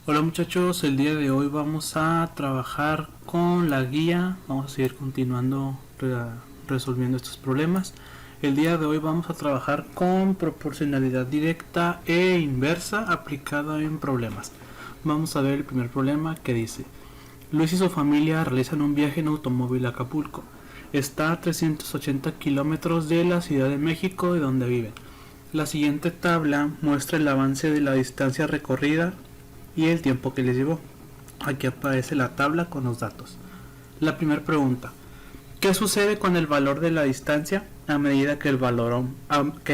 Hola muchachos, el día de hoy vamos a trabajar con la guía, vamos a seguir continuando resolviendo estos problemas. El día de hoy vamos a trabajar con proporcionalidad directa e inversa aplicada en problemas. Vamos a ver el primer problema que dice: Luis y su familia realizan un viaje en automóvil a Acapulco. Está a 380 kilómetros de la Ciudad de México, de donde viven. La siguiente tabla muestra el avance de la distancia recorrida y el tiempo que les llevó. Aquí aparece la tabla con los datos. La primera pregunta: ¿qué sucede con el valor de la distancia a medida que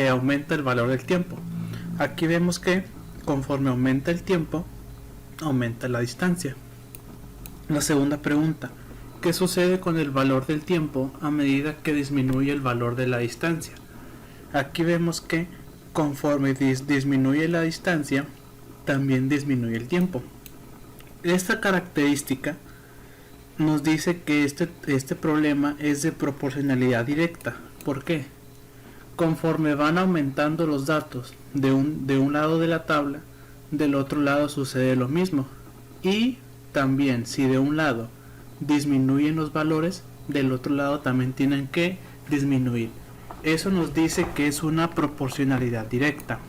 aumenta el valor del tiempo? Aquí vemos que conforme aumenta el tiempo, aumenta la distancia. La segunda pregunta: ¿qué sucede con el valor del tiempo a medida que disminuye el valor de la distancia? Aquí vemos que conforme disminuye la distancia, también disminuye el tiempo. Esta característica nos dice que este problema es de proporcionalidad directa. ¿Por qué? Conforme van aumentando los datos de un lado de la tabla, del otro lado sucede lo mismo. Y también, si de un lado disminuyen los valores, del otro lado también tienen que disminuir. Eso nos dice que es una proporcionalidad directa.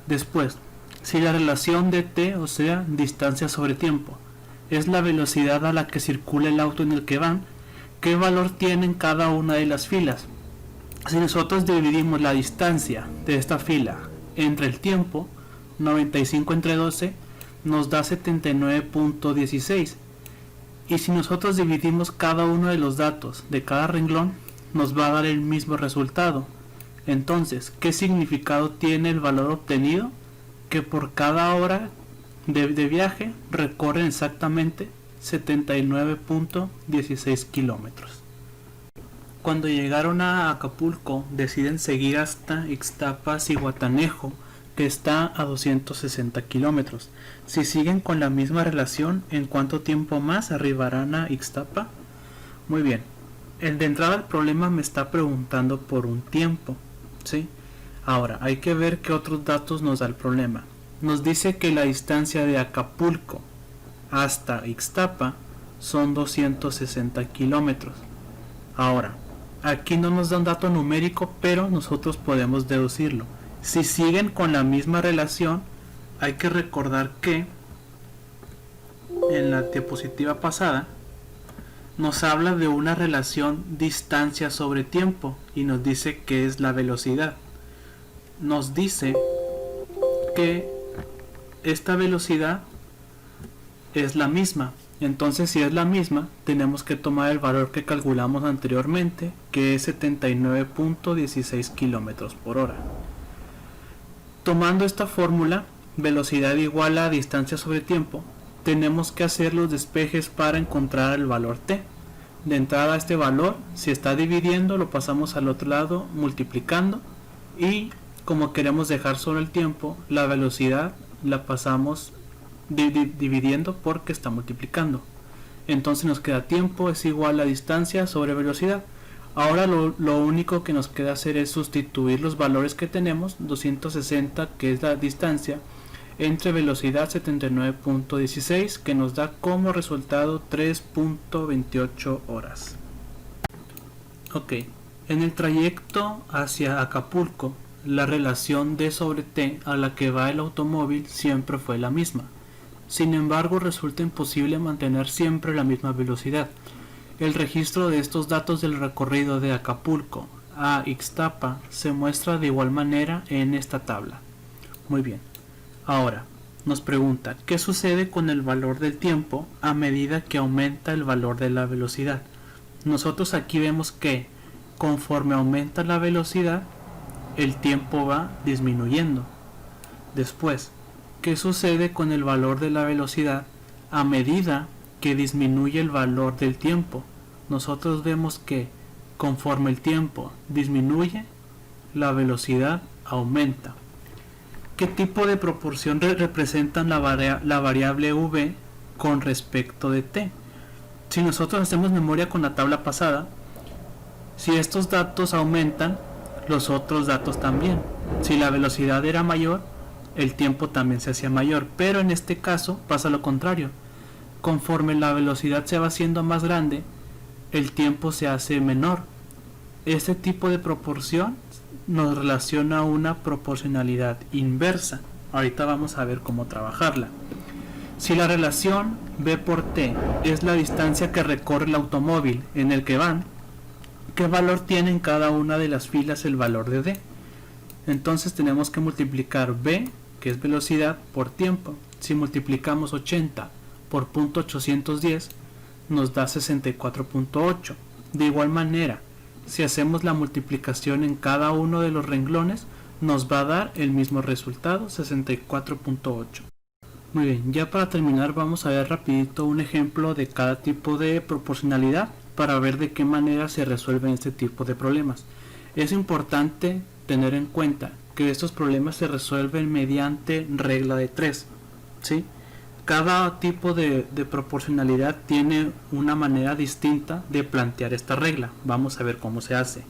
Después, si la relación de t, o sea, distancia sobre tiempo, es la velocidad a la que circula el auto en el que van, ¿qué valor tienen cada una de las filas? Si nosotros dividimos la distancia de esta fila entre el tiempo, 95 entre 12, nos da 79.16. Y si nosotros dividimos cada uno de los datos de cada renglón, nos va a dar el mismo resultado. Entonces, ¿qué significado tiene el valor obtenido? Que por cada hora de viaje recorren exactamente 79.16 kilómetros. Cuando llegaron a Acapulco, deciden seguir hasta Ixtapas y Guatanejo, que está a 260 kilómetros. Si siguen con la misma relación, ¿en cuánto tiempo más arribarán a Ixtapa? Muy bien. El de entrada al problema me está preguntando por un tiempo, ¿sí? Ahora, hay que ver qué otros datos nos da el problema. Nos dice que la distancia de Acapulco hasta Ixtapa son 260 kilómetros. Ahora, aquí no nos da un dato numérico, pero nosotros podemos deducirlo. Si siguen con la misma relación, hay que recordar que en la diapositiva pasada nos habla de una relación distancia sobre tiempo y nos dice que es la velocidad. Nos dice que esta velocidad es la misma. Entonces, si es la misma, tenemos que tomar el valor que calculamos anteriormente, que es 79.16 kilómetros por hora. Tomando esta fórmula, velocidad igual a distancia sobre tiempo, tenemos que hacer los despejes para encontrar el valor t. De entrada, este valor, si está dividiendo, lo pasamos al otro lado multiplicando, y como queremos dejar solo el tiempo, la velocidad la pasamos dividiendo porque está multiplicando. Entonces nos queda tiempo es igual a distancia sobre velocidad. Ahora lo único que nos queda hacer es sustituir los valores que tenemos, 260 que es la distancia, entre velocidad 79.16, que nos da como resultado 3.28 horas. Ok, en el trayecto hacia Acapulco, la relación d sobre t a la que va el automóvil siempre fue la misma. Sin embargo, resulta imposible mantener siempre la misma velocidad. El registro de estos datos del recorrido de Acapulco a Ixtapa se muestra de igual manera en esta tabla. Muy bien. Ahora, nos pregunta, ¿qué sucede con el valor del tiempo a medida que aumenta el valor de la velocidad? Nosotros aquí vemos que conforme aumenta la velocidad, el tiempo va disminuyendo. Después, ¿qué sucede con el valor de la velocidad a medida que disminuye el valor del tiempo? Nosotros vemos que conforme el tiempo disminuye, la velocidad aumenta. ¿Qué tipo de proporción representan la variable v con respecto de t? Si nosotros hacemos memoria con la tabla pasada, si estos datos aumentan, los otros datos también. Si la velocidad era mayor, el tiempo también se hacía mayor, pero en este caso pasa lo contrario. Conforme la velocidad se va haciendo más grande, el tiempo se hace menor. Este tipo de proporción nos relaciona a una proporcionalidad inversa. Ahorita vamos a ver cómo trabajarla. Si la relación B por T es la distancia que recorre el automóvil en el que van, ¿qué valor tiene en cada una de las filas el valor de D? Entonces tenemos que multiplicar B, que es velocidad, por tiempo. Si multiplicamos 80 por .810 nos da 64.8. De igual manera, si hacemos la multiplicación en cada uno de los renglones, nos va a dar el mismo resultado, 64.8. Muy bien, ya para terminar vamos a ver rapidito un ejemplo de cada tipo de proporcionalidad para ver de qué manera se resuelven este tipo de problemas. Es importante tener en cuenta que estos problemas se resuelven mediante regla de 3, ¿sí? Cada tipo de proporcionalidad tiene una manera distinta de plantear esta regla. Vamos a ver cómo se hace.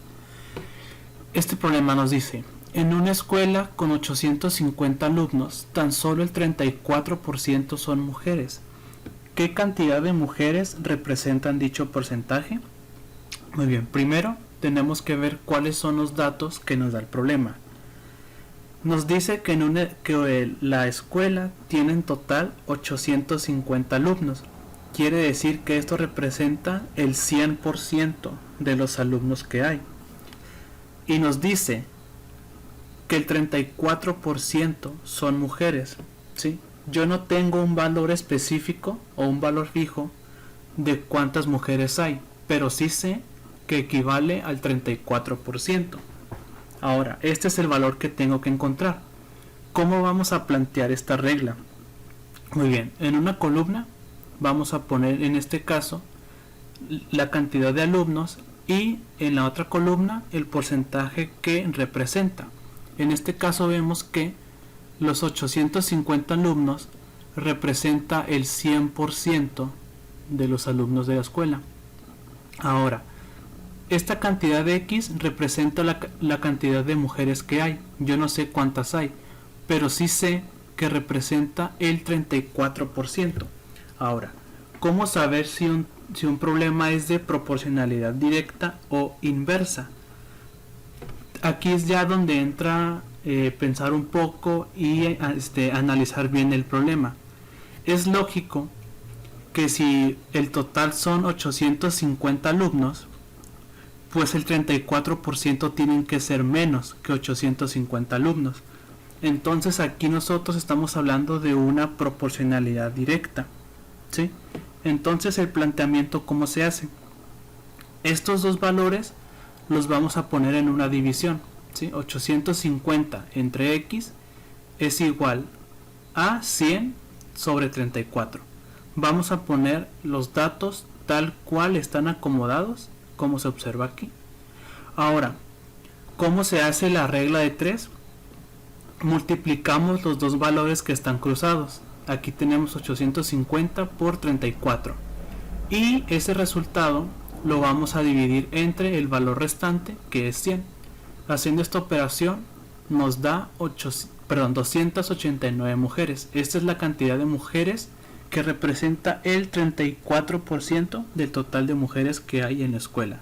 Este problema nos dice: en una escuela con 850 alumnos, tan solo el 34% son mujeres. ¿Qué cantidad de mujeres representan dicho porcentaje? Muy bien, primero tenemos que ver cuáles son los datos que nos da el problema. Nos dice que la escuela tiene en total 850 alumnos. Quiere decir que esto representa el 100% de los alumnos que hay. Y nos dice que el 34% son mujeres, ¿sí? Yo no tengo un valor específico o un valor fijo de cuántas mujeres hay, pero sí sé que equivale al 34%. Ahora, este es el valor que tengo que encontrar. ¿Cómo vamos a plantear esta regla? Muy bien, en una columna vamos a poner en este caso la cantidad de alumnos y en la otra columna el porcentaje que representa. En este caso vemos que los 850 alumnos representa el 100% de los alumnos de la escuela. Ahora, esta cantidad de X representa la cantidad de mujeres que hay. Yo no sé cuántas hay, pero sí sé que representa el 34%. Ahora, ¿cómo saber si un problema es de proporcionalidad directa o inversa? Aquí es ya donde entra pensar un poco y analizar bien el problema. Es lógico que si el total son 850 alumnos, pues el 34% tienen que ser menos que 850 alumnos. Entonces aquí nosotros estamos hablando de una proporcionalidad directa, ¿sí? Entonces el planteamiento, ¿cómo se hace? Estos dos valores los vamos a poner en una división, ¿sí? 850 entre X es igual a 100 sobre 34. Vamos a poner los datos tal cual están acomodados, como se observa aquí. Ahora, ¿cómo se hace la regla de 3? Multiplicamos los dos valores que están cruzados. Aquí tenemos 850 por 34. Y ese resultado lo vamos a dividir entre el valor restante, que es 100. Haciendo esta operación nos da 289 mujeres. Esta es la cantidad de mujeres que representa el 34% del total de mujeres que hay en la escuela.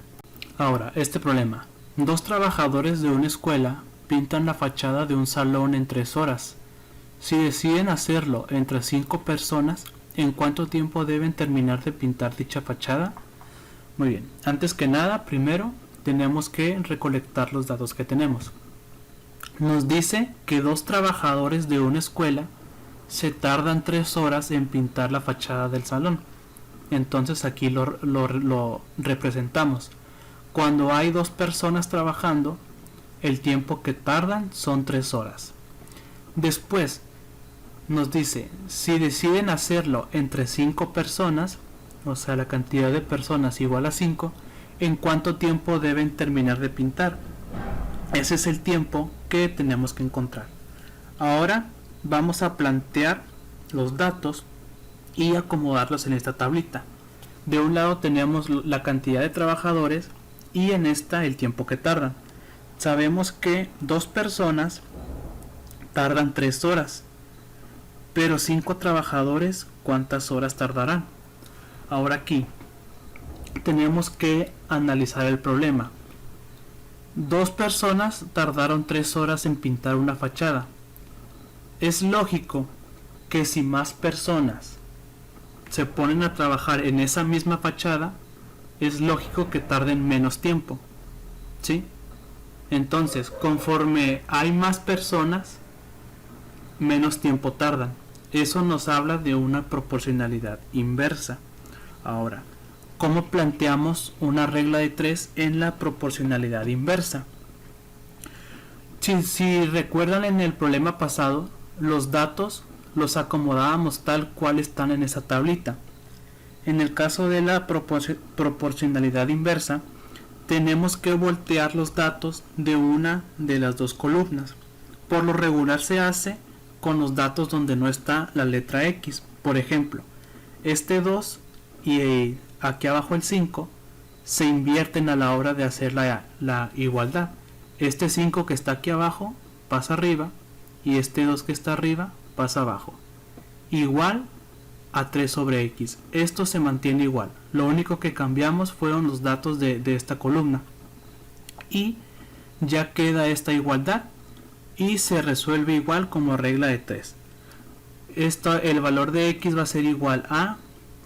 Ahora, este problema. Dos trabajadores de una escuela pintan la fachada de un salón en 3 horas. Si deciden hacerlo entre 5 personas, ¿en cuánto tiempo deben terminar de pintar dicha fachada? Muy bien, antes que nada, primero tenemos que recolectar los datos que tenemos. Nos dice que dos trabajadores de una escuela se tardan 3 horas en pintar la fachada del salón. Entonces aquí lo representamos. Cuando hay 2 personas trabajando, el tiempo que tardan son 3 horas. Después nos dice, si deciden hacerlo entre 5 personas, o sea la cantidad de personas igual a 5, ¿en cuánto tiempo deben terminar de pintar? Ese es el tiempo que tenemos que encontrar. Ahora vamos a plantear los datos y acomodarlos en esta tablita. De un lado tenemos la cantidad de trabajadores y en esta el tiempo que tardan. Sabemos que 2 personas tardan 3 horas. Pero 5 trabajadores, ¿cuántas horas tardarán? Ahora aquí tenemos que analizar el problema. 2 personas tardaron 3 horas en pintar una fachada. Es lógico que si más personas se ponen a trabajar en esa misma fachada, es lógico que tarden menos tiempo, ¿sí? Entonces, conforme hay más personas, menos tiempo tardan. Eso nos habla de una proporcionalidad inversa. Ahora, ¿cómo planteamos una regla de 3 en la proporcionalidad inversa? Si recuerdan, en el problema pasado, los datos los acomodábamos tal cual están en esa tablita. En el caso de la proporcionalidad inversa, tenemos que voltear los datos de una de las dos columnas. Por lo regular se hace con los datos donde no está la letra X. Por ejemplo, este 2 y aquí abajo el 5 se invierten a la hora de hacer la igualdad. Este 5 que está aquí abajo pasa arriba y este 2 que está arriba pasa abajo. Igual a 3 sobre X. Esto se mantiene igual. Lo único que cambiamos fueron los datos de esta columna. Y ya queda esta igualdad y se resuelve igual como regla de 3. El valor de X va a ser igual a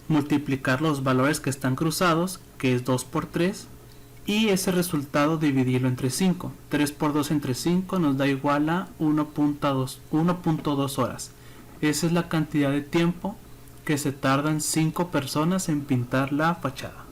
multiplicar los valores que están cruzados, que es 2 por 3, y ese resultado dividirlo entre 5. 3 por 2 entre 5 nos da igual a 1.2 horas. Esa es la cantidad de tiempo que se tardan 5 personas en pintar la fachada.